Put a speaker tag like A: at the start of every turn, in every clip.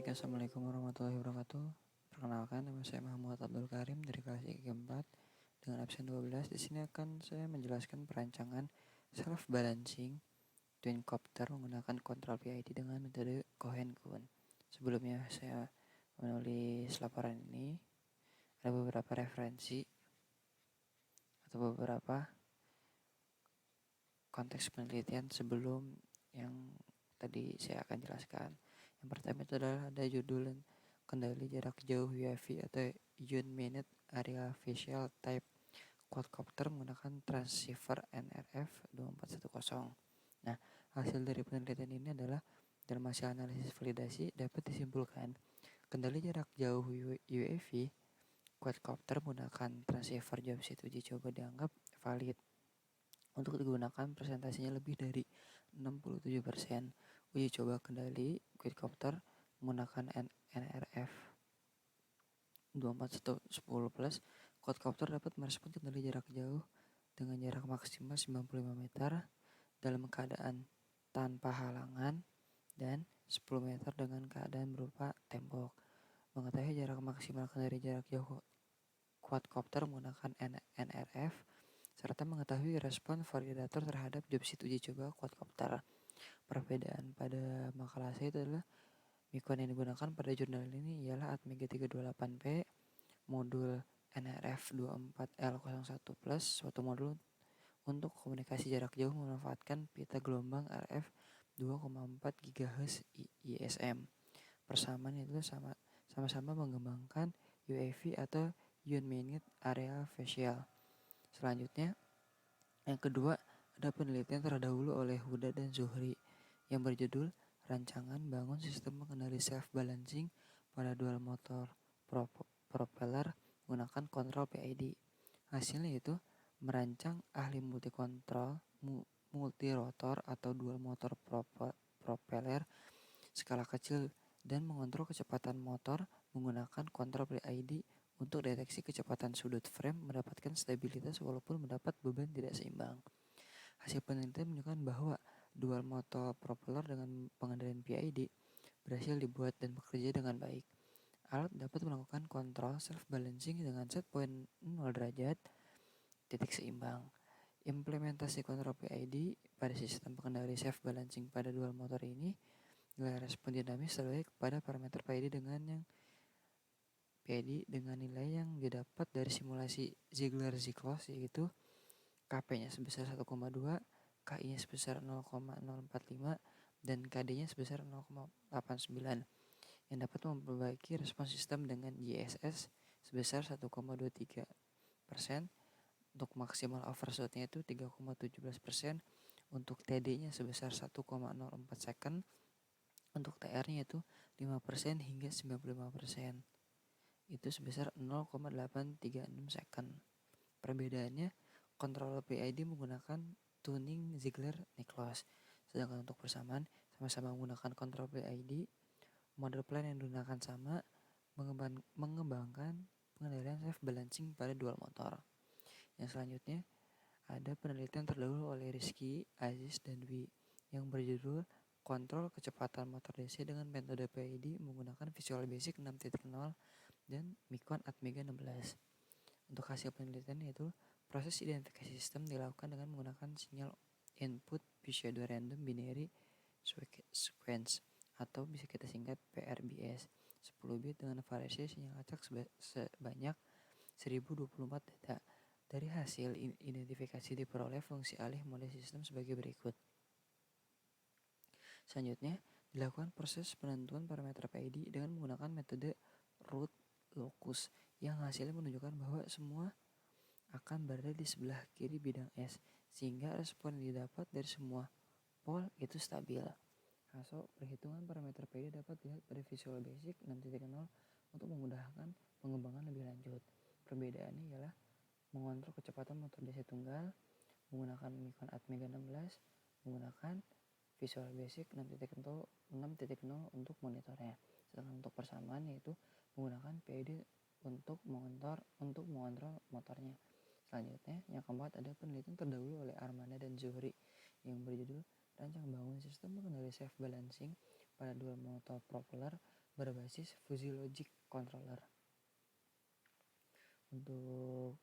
A: Baik, assalamualaikum warahmatullahi wabarakatuh. Perkenalkan, nama saya Muhammad Abdul Karim dari kelas IKG 4 dengan absen 12. Di sini akan saya menjelaskan perancangan self balancing twin copter menggunakan kontrol PID dengan metode Cohen-Kuhn. Sebelumnya saya menulis laporan ini, ada beberapa referensi atau beberapa konteks penelitian sebelum yang tadi saya akan jelaskan. Yang pertama itu adalah ada judul kendali jarak jauh UAV atau Unit Minute Area Visual Type Quadcopter menggunakan transceiver NRF 2410. Nah, hasil dari penelitian ini adalah dalam hasil analisis validasi dapat disimpulkan kendali jarak jauh UAV quadcopter menggunakan transceiver jump uji coba dianggap valid untuk digunakan. Presentasinya lebih dari 67%. Uji coba kendali quadcopter menggunakan NRF 2410 plus quadcopter dapat merespon kendali jarak jauh dengan jarak maksimal 95 meter dalam keadaan tanpa halangan dan 10 meter dengan keadaan berupa tembok. Mengetahui jarak maksimal kendali jarak jauh quadcopter menggunakan NRF serta mengetahui respon validator terhadap job sheet uji coba quadcopter. Perbedaan pada makalah saya itu adalah Nikon yang digunakan pada jurnal ini ialah Atmega 328P modul NRF 24L01 plus, suatu modul untuk komunikasi jarak jauh memanfaatkan pita gelombang RF 2,4 GHz ISM. Persamaan itu sama-sama mengembangkan UAV atau Unit Area Visual. Selanjutnya, yang kedua, ada penelitian terdahulu oleh Huda dan Zuhri yang berjudul Rancangan Bangun Sistem Pengendali Self Balancing pada Dual Motor Propeller menggunakan kontrol PID. Hasilnya itu merancang ahli multirotor atau dual motor propeller skala kecil dan mengontrol kecepatan motor menggunakan kontrol PID untuk deteksi kecepatan sudut frame mendapatkan stabilitas walaupun mendapat beban tidak seimbang. Hasil penelitian menunjukkan bahwa dual motor propeller dengan pengendalian PID berhasil dibuat dan bekerja dengan baik. Alat dapat melakukan kontrol self balancing dengan set point 0 derajat titik seimbang. Implementasi kontrol PID pada sistem pengendali self balancing pada dual motor ini nilai respon dinamis terbaik pada parameter PID dengan nilai yang didapat dari simulasi Ziegler-Ziklos, yaitu KP-nya sebesar 1,2, KI-nya sebesar 0,045, dan KD-nya sebesar 0,89 yang dapat memperbaiki respon sistem dengan JSS sebesar 1,23%, untuk maksimal overshoot-nya itu 3,17%, untuk TD-nya sebesar 1,04 second, untuk TR-nya itu 5% hingga 95%. Itu sebesar 0,836 second. Perbedaannya, kontrol PID menggunakan tuning Ziegler-Nichols, sedangkan untuk persamaan sama-sama menggunakan kontrol PID. Model plan yang digunakan sama, mengembangkan pengendalian self balancing pada dual motor. Yang selanjutnya ada penelitian terdahulu oleh Rizky, Aziz, dan Dwi yang berjudul Kontrol Kecepatan Motor DC dengan metode PID menggunakan Visual Basic 6.0 dan Nikon Atmega 16. Untuk hasil penelitian yaitu proses identifikasi sistem dilakukan dengan menggunakan sinyal input pseudo random binary sequence atau bisa kita singkat PRBS 10 bit dengan variasi sinyal acak sebanyak 1024 data. Dari hasil identifikasi diperoleh fungsi alih mode sistem sebagai berikut. Selanjutnya, dilakukan proses penentuan parameter PID dengan menggunakan metode root locus yang hasilnya menunjukkan bahwa semua akan berada di sebelah kiri bidang S, sehingga respon yang didapat dari semua pol itu stabil. Hasil perhitungan parameter PID dapat dilihat pada Visual Basic 6.0 untuk memudahkan pengembangan lebih lanjut. Perbedaannya ialah mengontrol kecepatan motor DC tunggal menggunakan Nikon Atmega 16 menggunakan Visual Basic 6.0 untuk monitornya. Sedangkan untuk persamaan yaitu menggunakan PID untuk mengontrol motornya. Selanjutnya, yang keempat ada penelitian terdahulu oleh Armanda dan Zuhri yang berjudul Rancang Bangun Sistem Pengendali Self Balancing pada Dual Motor Propeller berbasis fuzzy logic controller. Untuk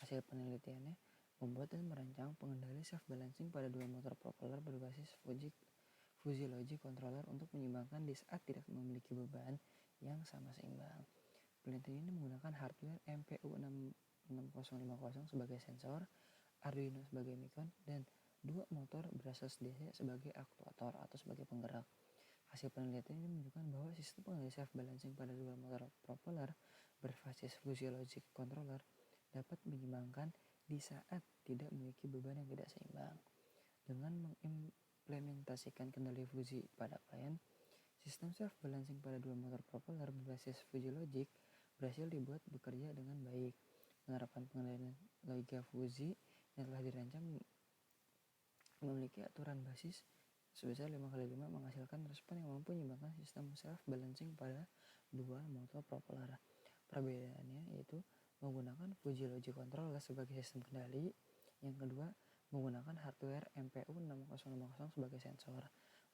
A: hasil penelitiannya, membuat dan merancang pengendali self-balancing pada dua motor propeller berbasis fuzzy logic controller untuk menyeimbangkan di saat tidak memiliki beban yang sama seimbang. Penelitian ini menggunakan hardware MPU6050 sebagai sensor, Arduino sebagai micron, dan dua motor berasas DC sebagai aktuator atau sebagai penggerak. Hasil penelitian ini menunjukkan bahwa sistem pengendali self-balancing pada dua motor propeller berbasis fuzzy logic controller dapat menyeimbangkan di saat tidak memiliki beban yang tidak seimbang. Dengan mengimplementasikan kendali fuzzy pada klien, sistem self-balancing pada dua motor propeller berbasis fuzzy logic berhasil dibuat bekerja dengan baik. Penerapan pengendalian logika fuzzy yang telah dirancang memiliki aturan basis sebesar 5x5 menghasilkan respon yang mampu menyeimbangkan sistem self-balancing pada dua motor propeller. Perbedaannya yaitu menggunakan fuzzy logic controller sebagai sistem kendali, yang kedua menggunakan hardware MPU6050 sebagai sensor.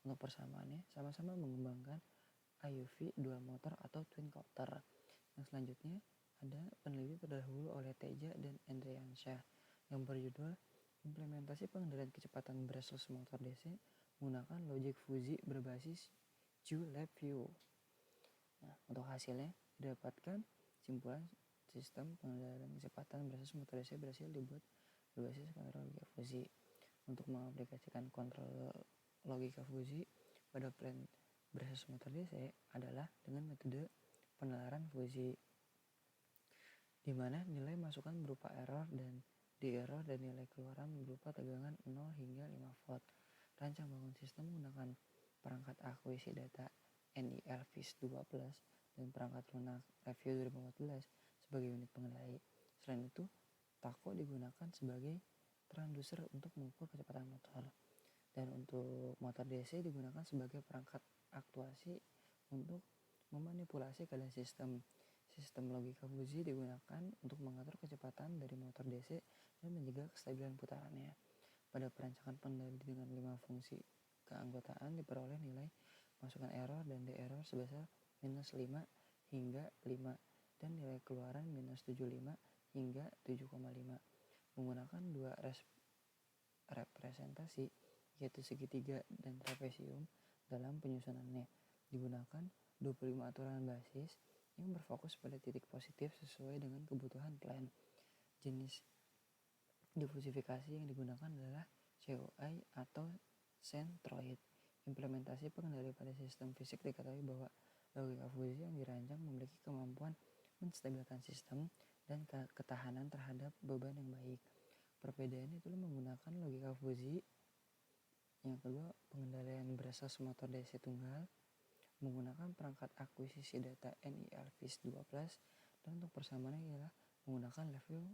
A: Untuk persamaannya, sama-sama mengembangkan IUV dual motor atau twin copter. Yang selanjutnya ada peneliti terdahulu oleh Teja dan Andriansyah yang berjudul Implementasi Pengendalian Kecepatan Brushless Motor DC menggunakan Logic Fuzzy berbasis GLabVIEW. Nah, untuk hasilnya didapatkan simpulan sistem pengendalian kecepatan brushless motor DC berhasil dibuat berbasis kontrol logika fuzzy. Untuk mengaplikasikan kontrol logika fuzzy pada plan brushless motor DC adalah dengan metode penalaran fuzzy, di mana nilai masukan berupa error dan di-error dan nilai keluaran berupa tegangan 0 hingga 5 volt. Rancang bangun sistem menggunakan perangkat akuisisi data NIL-VIS 2 Plus dan perangkat lunak Review 2014 sebagai unit pengendali. Selain itu, Taco digunakan sebagai transducer untuk mengukur kecepatan motor. Dan untuk motor DC digunakan sebagai perangkat aktuasi untuk memanipulasi keadaan sistem. Sistem logika fuzzy digunakan untuk mengatur kecepatan dari motor DC dan menjaga kestabilan putarannya. Pada perancangan pengendali dengan 5 fungsi keanggotaan diperoleh nilai masukan error dan de-error sebesar minus 5 hingga 5 dan nilai keluaran minus 75 hingga 7,5. Menggunakan dua representasi yaitu segitiga dan trapesium dalam penyusunannya. Digunakan 25 aturan basis yang berfokus pada titik positif sesuai dengan kebutuhan plan. Jenis diversifikasi yang digunakan adalah COI atau centroid. Implementasi pengendali pada sistem fisik diketahui bahwa logika fuzzy yang dirancang memiliki kemampuan menstabilkan sistem dan ketahanan terhadap beban yang baik. Perbedaan itu menggunakan logika fuzzy. Yang kedua, pengendalian brushless motor DC tunggal menggunakan perangkat akuisisi data NIL-VIS 2 Plus, dan untuk persamaannya ialah menggunakan review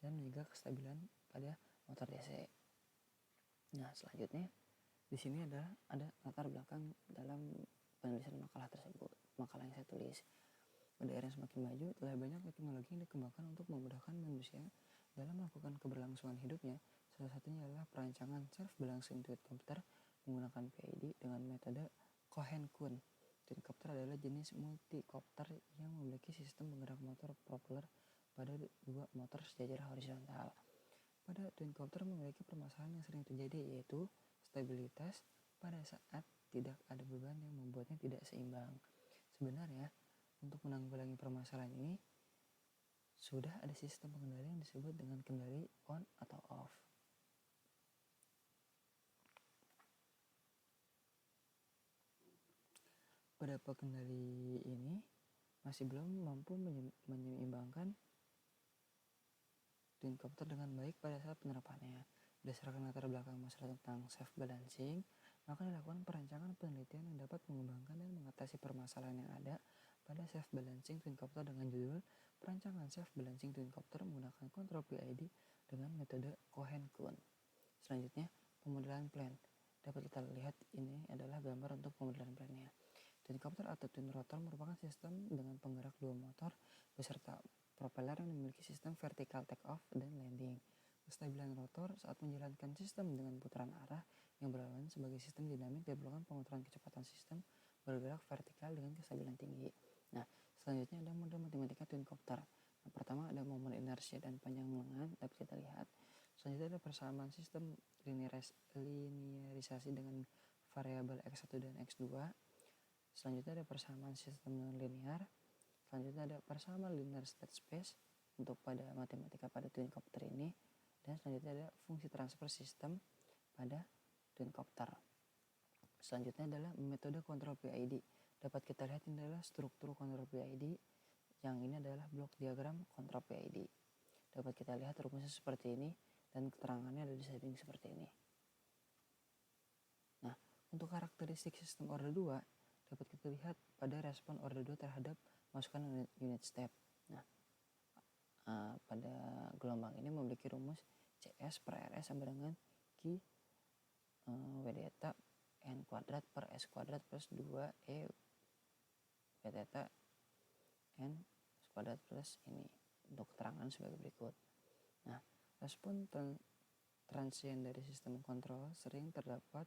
A: dan menjaga kestabilan pada motor DC. Nah, selanjutnya di sini ada latar belakang dalam penulisan makalah tersebut. Makalah yang saya tulis. Pada era yang semakin maju, telah banyak teknologi yang dikembangkan untuk memudahkan manusia dalam melakukan keberlangsungan hidupnya. Salah satunya adalah perancangan self-balancing twin copter menggunakan PID dengan metode Cohen-Kuhn. Twin copter adalah jenis multicopter yang memiliki sistem penggerak motor propeller pada dua motor sejajar horizontal. Pada twin copter memiliki permasalahan yang sering terjadi, yaitu stabilitas pada saat tidak ada beban yang membuatnya tidak seimbang. Sebenarnya, untuk menanggulangi permasalahan ini, sudah ada sistem pengendali yang disebut dengan kendali on atau off. Pada pengendali ini masih belum mampu menyeimbangkan twin copter dengan baik pada saat penerapannya. Berdasarkan latar belakang masalah tentang self-balancing, maka dilakukan perancangan penelitian yang dapat mengembangkan dan mengatasi permasalahan yang ada pada self-balancing twin copter dengan judul Perancangan Self-Balancing Twin Copter menggunakan kontrol PID dengan metode Cohen-Kuhn. Selanjutnya, pemodelan plan. Dapat kita lihat ini adalah gambar untuk pemodelan plannya. Twin copter atau twin rotor merupakan sistem dengan penggerak dua motor beserta propeller yang memiliki sistem vertical take-off dan landing. Kestabilan rotor saat menjalankan sistem dengan putaran arah yang berlawanan sebagai sistem dinamik diperlukan pengaturan kecepatan sistem bergerak vertikal dengan kestabilan tinggi. Nah, selanjutnya ada model matematika twin copter. Nah, pertama ada momen inersia dan panjang lengan, dapat kita lihat. Selanjutnya ada persamaan sistem linearisasi dengan variabel X1 dan X2. Selanjutnya ada persamaan sistem non-linear. Selanjutnya ada persamaan linear state space untuk pada matematika pada twin copter ini. Dan selanjutnya ada fungsi transfer sistem pada twin copter. Selanjutnya adalah metode kontrol PID. Dapat kita lihat ini adalah struktur kontrol PID. Yang ini adalah blok diagram kontrol PID. Dapat kita lihat rumusnya seperti ini dan keterangannya ada di shading seperti ini. Nah, untuk karakteristik sistem order 2 dapat kita lihat pada respon order 2 terhadap masukan unit step. Nah, pada gelombang ini memiliki rumus CS per RS sama dengan Q W theta N kuadrat per S kuadrat plus 2E W theta N kuadrat plus ini. Untuk keterangan sebagai berikut. Nah, respon transien dari sistem kontrol sering terdapat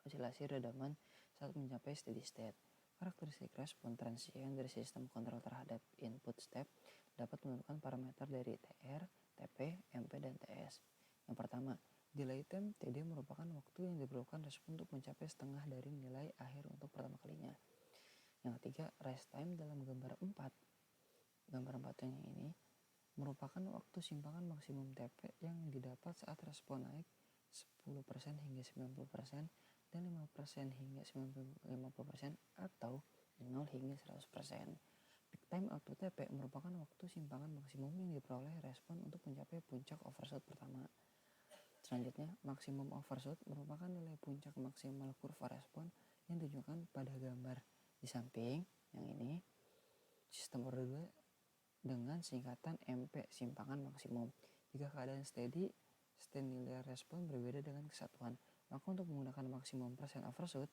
A: osilasi redaman saat mencapai steady state. Karakteristik respon transien dari sistem kontrol terhadap input step dapat menentukan parameter dari TR, TP, MP, dan TS. Yang pertama, delay time TD merupakan waktu yang diperlukan respon untuk mencapai setengah dari nilai akhir untuk pertama kalinya. Yang ketiga, rest time dalam gambar 4. Gambar 4 yang ini merupakan waktu simpangan maksimum TP yang didapat saat respon naik 10% hingga 90% dan 5% hingga 50% atau 0 hingga 100%. Peak time atau TP merupakan waktu simpangan maksimum yang diperoleh respon untuk mencapai puncak overshoot pertama. Selanjutnya, maksimum overshoot merupakan nilai puncak maksimal kurva respon yang ditunjukkan pada gambar di samping yang ini. Sistem order 2 dengan singkatan MP simpangan maksimum. Jika keadaan steady, state nilai respon berbeda dengan kesatuan. Maka untuk menggunakan maksimum persen overshoot,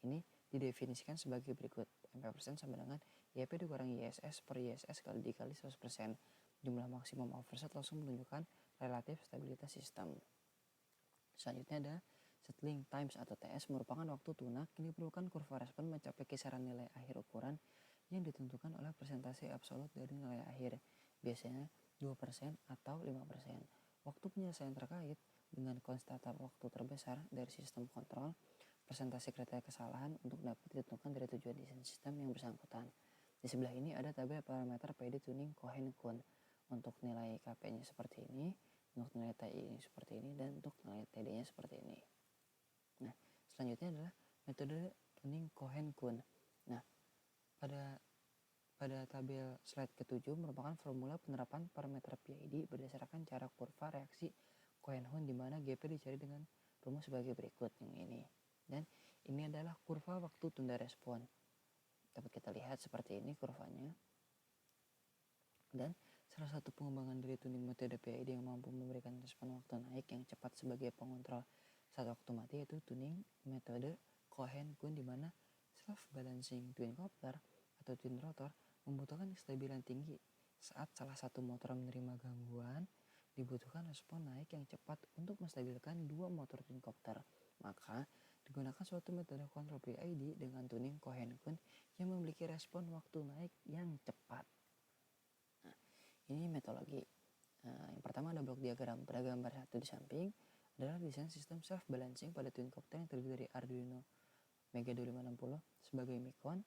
A: ini didefinisikan sebagai berikut. MP persen sama dengan YP dikurangi YSS per YSS dikali 100%. Jumlah maksimum overshoot langsung menunjukkan relatif stabilitas sistem. Selanjutnya ada settling times atau TS merupakan waktu tunak yang diperlukan kurva respon mencapai kisaran nilai akhir ukuran yang ditentukan oleh persentase absolut dari nilai akhir, biasanya 2% atau 5%. Waktu penyelesaian terkait dengan konstanta waktu terbesar dari sistem kontrol, persentase kriteria kesalahan untuk dapat ditentukan dari tujuan desain sistem yang bersangkutan. Di sebelah ini ada tabel parameter PD tuning Cohen-Kun. Untuk nilai KP-nya seperti ini, untuk nilai TI seperti ini, dan untuk nilai TD-nya seperti ini. Nah, selanjutnya adalah metode tuning Cohen-Kun. Nah, pada tabel slide ke-7 merupakan formula penerapan parameter PID berdasarkan cara kurva reaksi Cohen-Kun di mana GP dicari dengan rumus sebagai berikut yang ini. Dan ini adalah kurva waktu tunda respon. Dapat kita lihat seperti ini kurvanya. Dan salah satu pengembangan dari tuning metode PID yang mampu memberikan respon waktu naik yang cepat sebagai pengontrol saat waktu mati yaitu tuning metode Cohen-Kun di mana self-balancing twin copter atau twin rotor membutuhkan kestabilan tinggi. Saat salah satu motor menerima gangguan, dibutuhkan respon naik yang cepat untuk menstabilkan dua motor twin copter. Maka, digunakan suatu metode kontrol PID dengan tuning Cohen-Kun yang memiliki respon waktu naik yang cepat. Nah, ini metodologi. Yang pertama ada blok diagram. Pada gambar 1 di samping adalah desain sistem self-balancing pada twin copter yang terdiri dari Arduino Mega 2560 sebagai micron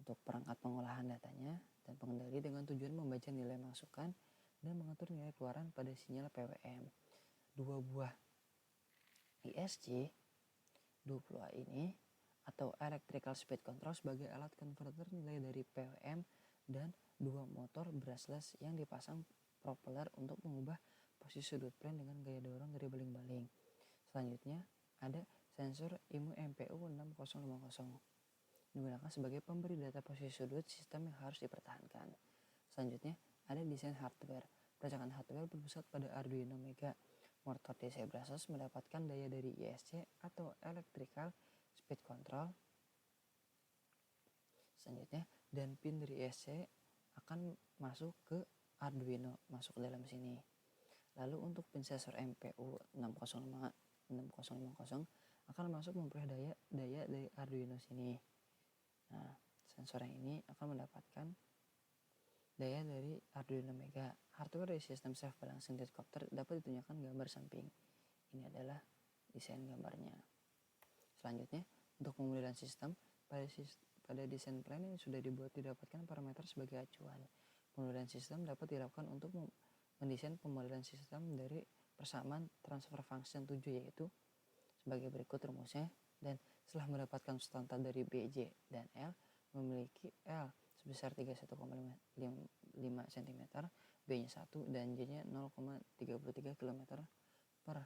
A: untuk perangkat pengolahan datanya dan pengendali dengan tujuan membaca nilai masukan dan mengatur nilai keluaran pada sinyal PWM. Dua buah ISC 20A ini atau Electrical Speed Control sebagai alat konverter nilai dari PWM dan dua motor brushless yang dipasang propeller untuk mengubah posisi sudut plane dengan gaya dorong dari baling-baling. Selanjutnya ada sensor IMU MPU 6050 digunakan sebagai pemberi data posisi sudut sistem yang harus dipertahankan. Selanjutnya ada desain hardware. Rancangan hardware berpusat pada Arduino Mega. Motor DC brushless mendapatkan daya dari ISC atau Electrical Speed Control. Selanjutnya dan pin dari ISC akan masuk ke Arduino, masuk ke dalam sini. Lalu untuk pin sensor MPU 6050 akan masuk memperoleh daya dari Arduino sini. Nah, sensor yang ini akan mendapatkan daya dari Arduino Mega. Hardware dari sistem self balancing quadcopter dapat ditunjukkan gambar samping. Ini adalah desain gambarnya. Selanjutnya, untuk pemodelan sistem, pada desain plan yang sudah dibuat didapatkan parameter sebagai acuan. Pemodelan sistem dapat dilakukan untuk mendesain pemodelan sistem dari persamaan transfer function 7, yaitu sebagai berikut rumusnya. Dan setelah mendapatkan standar dari B, J, dan L, memiliki L sebesar 31,5 cm, B-nya 1, dan J-nya 0,33 km per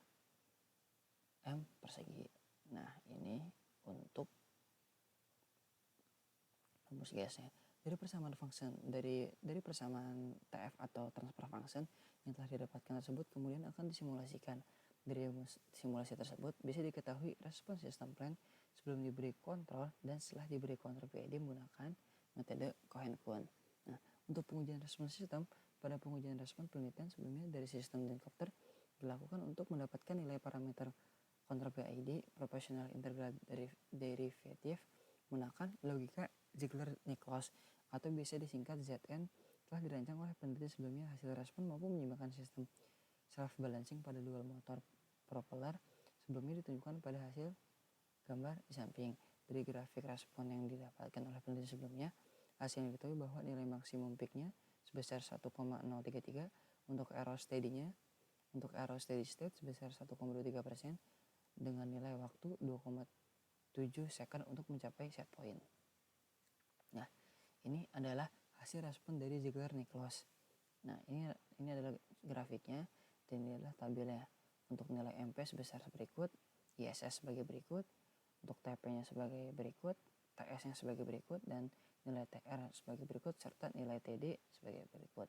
A: M persegi. Nah, ini untuk rumus gasnya. Dari persamaan function dari persamaan TF atau transfer function yang telah didapatkan tersebut kemudian akan disimulasikan. Dari simulasi tersebut bisa diketahui respon sistem plan sebelum diberi kontrol dan setelah diberi kontrol PID menggunakan metode Cohen-Kuhn. Nah, untuk pengujian respon sistem, pada pengujian respon penelitian sebelumnya dari sistem Zencopter dilakukan untuk mendapatkan nilai parameter kontrol PID proportional integral derivative menggunakan logika Ziegler-Nichols atau bisa disingkat ZN telah dirancang oleh peneliti sebelumnya. Hasil respon mampu menyeimbangkan sistem self-balancing pada dual motor propeller sebelumnya ditunjukkan pada hasil gambar di samping. Dari grafik respon yang didapatkan oleh peneliti sebelumnya, hasilnya diketahui bahwa nilai maksimum peaknya sebesar 1,033 untuk error steady-nya, untuk error steady state sebesar 1,23% dengan nilai waktu 2,7 second untuk mencapai set point. Nah, ini adalah hasil respon dari Ziegler-Nichols. Nah, ini adalah grafiknya dan ini adalah tabelnya. Untuk nilai MP sebesar berikut, ISS sebagai berikut, untuk TP-nya sebagai berikut, TS-nya sebagai berikut, dan nilai TR sebagai berikut, serta nilai TD sebagai berikut.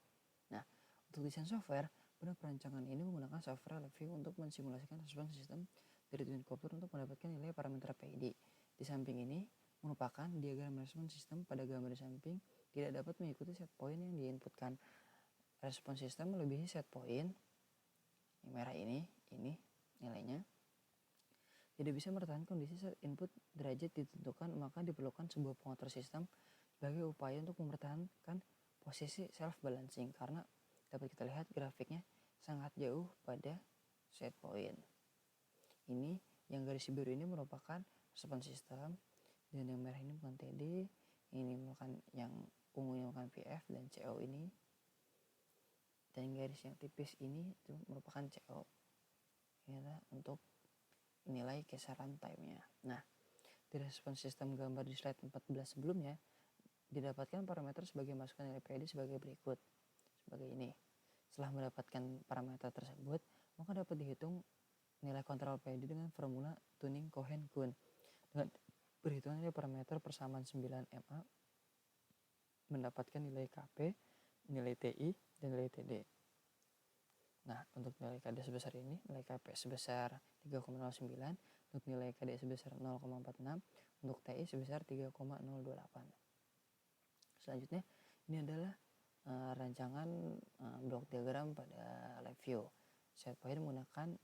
A: Nah, untuk desain software, pada perancangan ini menggunakan software LabVIEW untuk mensimulasikan respon sistem dari twin copter untuk mendapatkan nilai parameter PID. Di samping ini merupakan diagram respon sistem. Pada gambar di samping tidak dapat mengikuti set point yang diinputkan. Respon sistem melebihi set point, yang merah ini nilainya tidak bisa bertahan kondisi saat input derajat ditentukan, maka diperlukan sebuah pengatur sistem sebagai upaya untuk mempertahankan posisi self balancing karena dapat kita lihat grafiknya sangat jauh pada set point. Ini yang garis biru ini merupakan respon sistem dan yang merah ini bukan TD, ini merupakan yang ungu ini merupakan VF dan CO ini, dan garis yang tipis ini itu merupakan CO. Ini adalah untuk nilai kisaran time-nya. Nah, di respon sistem gambar di slide 14 sebelumnya didapatkan parameter sebagai masukan nilai PID sebagai berikut, sebagai ini. Setelah mendapatkan parameter tersebut, maka dapat dihitung nilai kontrol PID dengan formula tuning Cohen-Kuhn. Dengan perhitungan nilai parameter persamaan 9MA mendapatkan nilai KP, nilai TI, dan nilai TD. Nah, untuk nilai KD sebesar ini, nilai KP sebesar 3,09, untuk nilai KD sebesar 0,46, untuk TI sebesar 3,028. Selanjutnya, ini adalah rancangan blok diagram pada LabVIEW. Set point menggunakan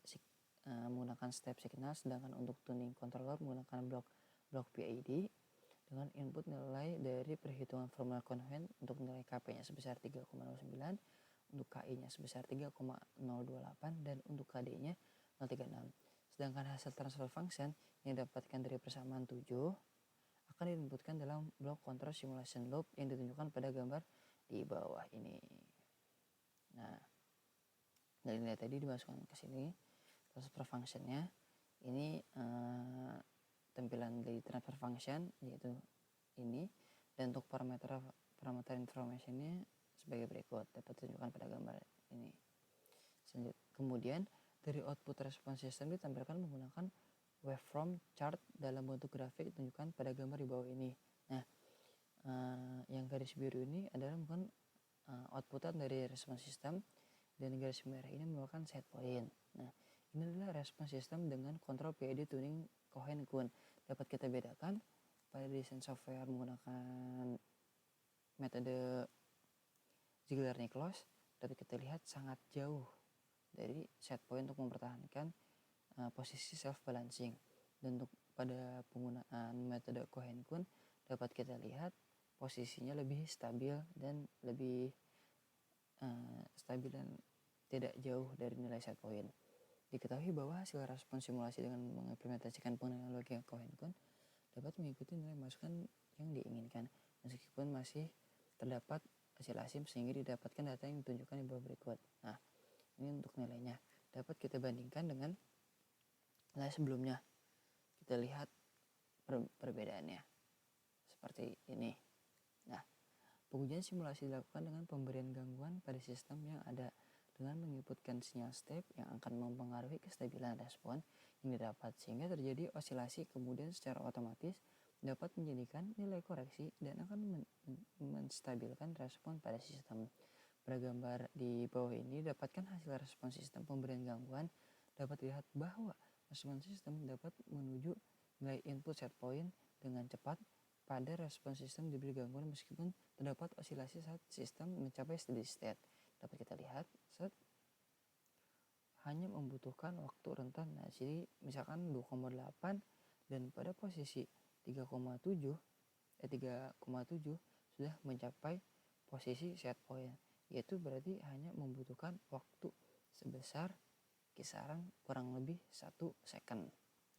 A: step signal, sedangkan untuk tuning controller menggunakan blok PID dengan input nilai dari perhitungan formula Cohen untuk nilai KP-nya sebesar 3,09, untuk KI-nya sebesar 3,028, dan untuk KD-nya 0,36. Sedangkan hasil transfer function yang didapatkan dari persamaan 7 akan diinputkan dalam blok control simulation loop yang ditunjukkan pada gambar di bawah ini. Nah, dari nilai tadi dimasukkan ke sini transfer function-nya. Ini tampilan dari transfer function yaitu ini, dan untuk parameter information-nya sebagai berikut dapat ditunjukkan pada gambar ini. Kemudian dari output respon sistem ditampilkan menggunakan waveform chart dalam bentuk grafik ditunjukkan pada gambar di bawah ini. Nah, yang garis biru ini adalah bukan outputan dari respon sistem, dan garis merah ini merupakan set point. Nah, ini adalah respon sistem dengan kontrol PID tuning Cohen-Kuhn. Dapat kita bedakan pada desain software menggunakan metode Ziegler-Nichols, dapat kita lihat sangat jauh dari set point untuk mempertahankan posisi self balancing. Dan untuk pada penggunaan metode Cohen-Kun dapat kita lihat posisinya lebih stabil dan lebih stabil dan tidak jauh dari nilai set point. Diketahui bahwa hasil respon simulasi dengan mengimplementasikan pengenalan logika Cohen-Kun dapat mengikuti nilai masukan yang diinginkan, meskipun masih terdapat oscillasi sehingga didapatkan data yang ditunjukkan di bawah berikut. Nah, ini untuk nilainya. Dapat kita bandingkan dengan nilai sebelumnya. Kita lihat perbedaannya seperti ini. Nah, pengujian simulasi dilakukan dengan pemberian gangguan pada sistem yang ada dengan menginputkan sinyal step yang akan mempengaruhi kestabilan respon yang didapat sehingga terjadi osilasi, kemudian secara otomatis dapat menjadikan nilai koreksi dan akan menstabilkan respon pada sistem. Pada gambar di bawah ini dapatkan hasil respon sistem pemberian gangguan. Dapat dilihat bahwa respon sistem dapat menuju nilai input set point dengan cepat pada respon sistem diberi gangguan meskipun terdapat osilasi saat sistem mencapai steady state. Dapat kita lihat hanya membutuhkan waktu rentan. Nah, jadi misalkan 2,8 dan pada posisi 3,7 sudah mencapai posisi set point, yaitu berarti hanya membutuhkan waktu sebesar kisaran kurang lebih 1 second.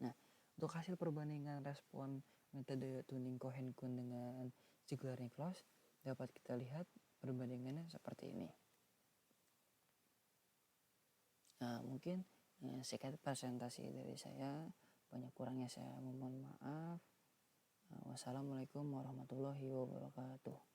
A: Nah, untuk hasil perbandingan respon metode tuning Cohen-Kun dengan Ziegler-Nichols dapat kita lihat perbandingannya seperti ini. Nah, mungkin sekian presentasi dari saya. Banyak kurangnya saya mohon maaf. Wassalamualaikum warahmatullahi wabarakatuh.